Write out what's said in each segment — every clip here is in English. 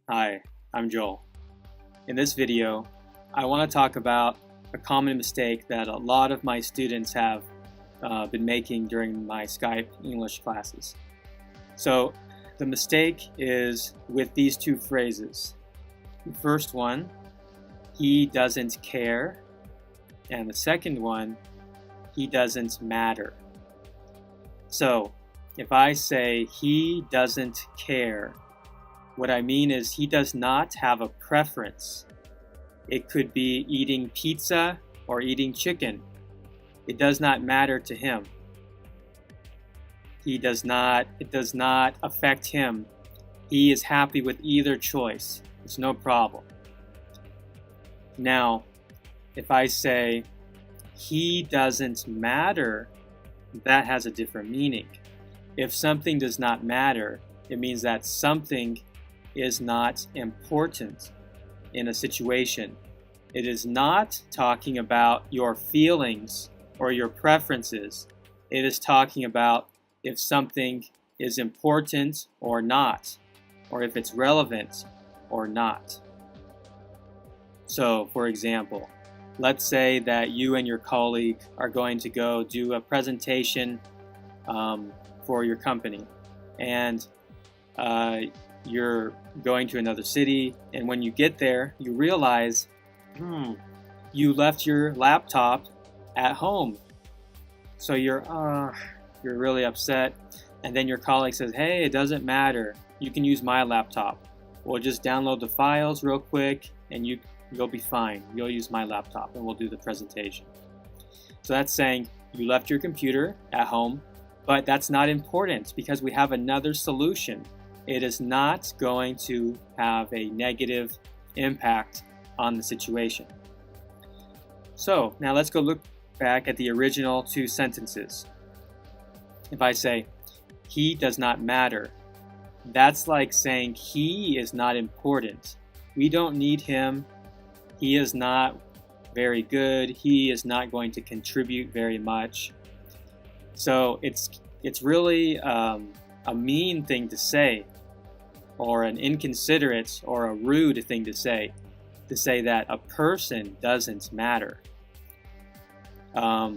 Hi, I'm Joel. In this video, I want to talk about a common mistake that a lot of my students have been making during my Skype English classes. So the mistake is with these two phrases. The first one, he doesn't care, and the second one, he doesn't matter. So if I say he doesn't care, what I mean is he does not have a preference. It could be eating pizza or eating chicken. It does not matter to him. It does not affect him. He is happy with either choice. It's no problem. Now, if I say he doesn't matter, that has a different meaning. If something does not matter, it means that something is not important in a situation. It is not talking about your feelings or your preferences. It is talking about if something is important or not, or if it's relevant or not. So, for example, let's say that you and your colleague are going to go do a presentation for your company, and you're going to another city, and when you get there, you realize, you left your laptop at home. So you're really upset, and then your colleague says, hey, it doesn't matter. You can use my laptop. We'll just download the files real quick, and you'll be fine. You'll use my laptop, and we'll do the presentation. So that's saying you left your computer at home, but that's not important because we have another solution. It is not going to have a negative impact on the situation. So now let's go look back at the original two sentences. If I say, he does not matter, that's like saying he is not important. We don't need him. He is not very good. He is not going to contribute very much. So it's really a mean thing to say, or an inconsiderate or a rude thing to say that a person doesn't matter. A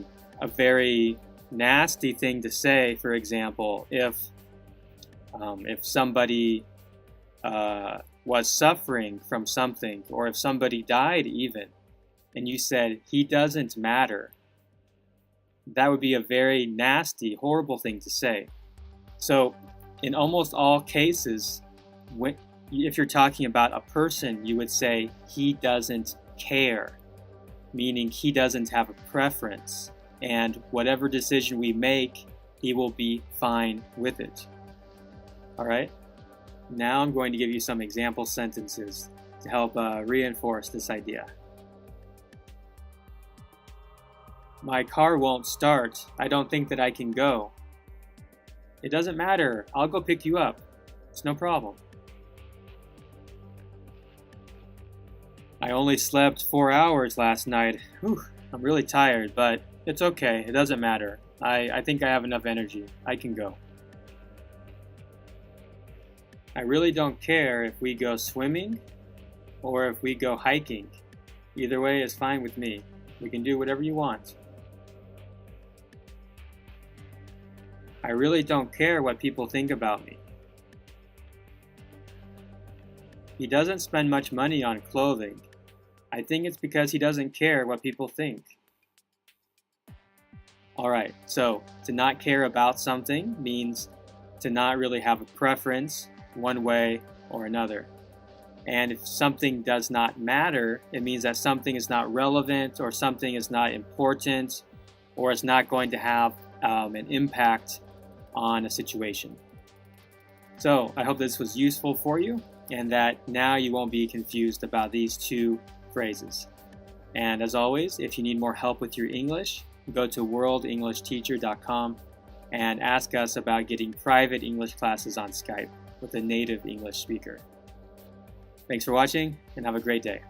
very nasty thing to say, for example, if somebody was suffering from something, or if somebody died even, and you said, he doesn't matter, that would be a very nasty, horrible thing to say. So in almost all cases, if you're talking about a person, you would say he doesn't care, meaning he doesn't have a preference, and whatever decision we make, he will be fine with it. All right? Now I'm going to give you some example sentences to help reinforce this idea. My car won't start. I don't think that I can go. It doesn't matter. I'll go pick you up. It's no problem. I only slept 4 hours last night. Whew, I'm really tired, but it's okay. It doesn't matter. I think I have enough energy. I can go. I really don't care if we go swimming or if we go hiking. Either way is fine with me. We can do whatever you want. I really don't care what people think about me. He doesn't spend much money on clothing. I think it's because he doesn't care what people think. Alright, so to not care about something means to not really have a preference one way or another. And if something does not matter, it means that something is not relevant, or something is not important, or is not going to have an impact on a situation. So I hope this was useful for you, and that now you won't be confused about these two phrases. And as always, if you need more help with your English, go to worldenglishteacher.com and ask us about getting private English classes on Skype with a native English speaker. Thanks for watching, and have a great day.